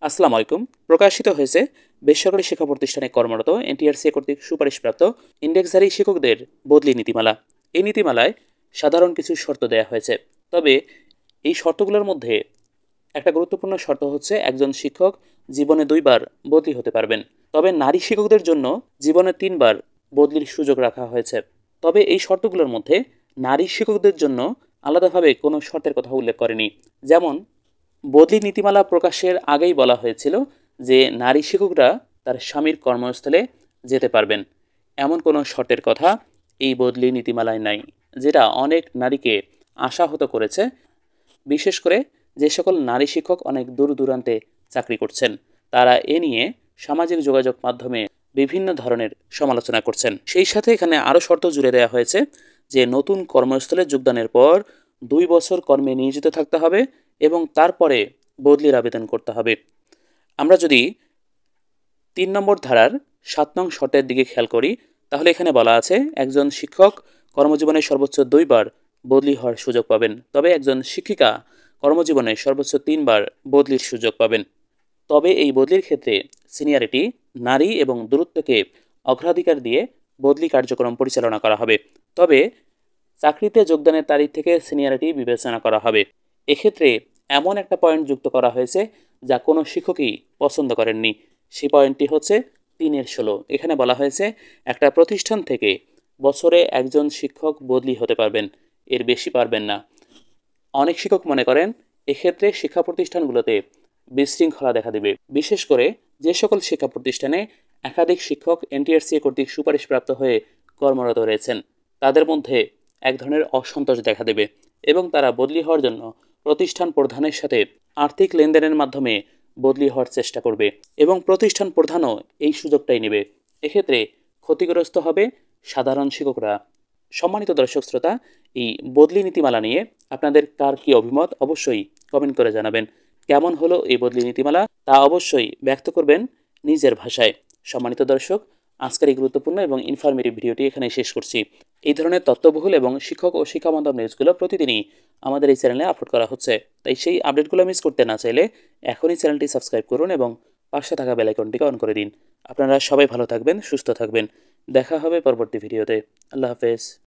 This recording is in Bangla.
আসসালামু আলাইকুম। প্রকাশিত হয়েছে বেসরকারি শিক্ষা প্রতিষ্ঠানে কর্মরত এনটিআরসি কর্তৃক সুপারিশপ্রাপ্ত ইন্ডেক্সধারী শিক্ষকদের বদলি নীতিমালা। এই নীতিমালায় সাধারণ কিছু শর্ত দেয়া হয়েছে। তবে এই শর্তগুলোর মধ্যে একটা গুরুত্বপূর্ণ শর্ত হচ্ছে একজন শিক্ষক জীবনে 2 বার বদলি হতে পারবেন। তবে নারী শিক্ষকদের জন্য জীবনে 3 বার বদলির সুযোগ রাখা হয়েছে। তবে এই শর্তগুলোর মধ্যে নারী শিক্ষকদের জন্য আলাদাভাবে কোনো শর্তের কথা উল্লেখ করেনি। যেমন বদলি নীতিমালা প্রকাশের আগেই বলা হয়েছিল যে নারী শিক্ষকরা তার স্বামীর কর্মস্থলে যেতে পারবেন। এমন কোনো শর্তের কথা এই বদলি নীতিমালায় নাই, যেটা অনেক নারীকে আশাহত করেছে। বিশেষ করে যে সকল নারী শিক্ষক অনেক দূর দূরান্তে চাকরি করছেন, তারা এ নিয়ে সামাজিক যোগাযোগ মাধ্যমে বিভিন্ন ধরনের সমালোচনা করছেন। সেই সাথে এখানে আরও শর্ত জুড়ে দেওয়া হয়েছে যে নতুন কর্মস্থলে যোগদানের পর 2 বছর কর্মে নিয়োজিত থাকতে হবে এবং তারপরে বদলির আবেদন করতে হবে। আমরা যদি 3 নম্বর ধারার 7 নং শর্তের দিকে খেয়াল করি, তাহলে এখানে বলা আছে একজন শিক্ষক কর্মজীবনে সর্বোচ্চ 2 বার বদলি হওয়ার সুযোগ পাবেন। তবে একজন শিক্ষিকা কর্মজীবনে সর্বোচ্চ 3 বার বদলির সুযোগ পাবেন। তবে এই বদলির ক্ষেত্রে সিনিয়রিটি, নারী এবং দূরত্বকে অগ্রাধিকার দিয়ে বদলি কার্যক্রম পরিচালনা করা হবে। তবে চাকরিতে যোগদানের তারিখ থেকে সিনিয়রিটি বিবেচনা করা হবে। এক্ষেত্রে এমন একটা পয়েন্ট যুক্ত করা হয়েছে যা কোনো শিক্ষকই পছন্দ করেননি। সেই পয়েন্টটি হচ্ছে 3-16। এখানে বলা হয়েছে একটা প্রতিষ্ঠান থেকে বছরে একজন শিক্ষক বদলি হতে পারবেন, এর বেশি পারবেন না। অনেক শিক্ষক মনে করেন এক্ষেত্রে শিক্ষা প্রতিষ্ঠানগুলোতে বিশৃঙ্খলা দেখা দেবে। বিশেষ করে যে সকল শিক্ষা প্রতিষ্ঠানে একাধিক শিক্ষক এনটিআরসি কর্তৃক সুপারিশপ্রাপ্ত হয়ে কর্মরত রয়েছেন, তাদের মধ্যে এক ধরনের অসন্তোষ দেখা দেবে এবং তারা বদলি হওয়ার জন্য প্রতিষ্ঠান প্রধানের সাথে আর্থিক লেনদেনের মাধ্যমে বদলি হওয়ার চেষ্টা করবে এবং প্রতিষ্ঠান প্রধানও এই সুযোগটাই নেবে। এক্ষেত্রে ক্ষতিগ্রস্ত হবে সাধারণ শিক্ষকরা। সম্মানিত দর্শক শ্রোতা, এই বদলি নীতিমালা নিয়ে আপনাদের কার কি অভিমত অবশ্যই কমেন্ট করে জানাবেন। কেমন হলো এই বদলি নীতিমালা তা অবশ্যই ব্যক্ত করবেন নিজের ভাষায়। সম্মানিত দর্শক, আজকের এই গুরুত্বপূর্ণ এবং ইনফরমেটিভ ভিডিওটি এখানে শেষ করছি। এই ধরনের তথ্যবহুল এবং শিক্ষক ও শিক্ষাবান্ধব নিউজগুলো প্রতিদিনই আমাদের এই চ্যানেলে আপলোড করা হচ্ছে। তাই সেই আপডেটগুলো মিস করতে না চাইলে এখনই চ্যানেলটি সাবস্ক্রাইব করুন এবং পাশে থাকা বেল আইকনটিকে অন করে দিন। আপনারা সবাই ভালো থাকবেন, সুস্থ থাকবেন। দেখা হবে পরবর্তী ভিডিওতে। আল্লাহ হাফেজ।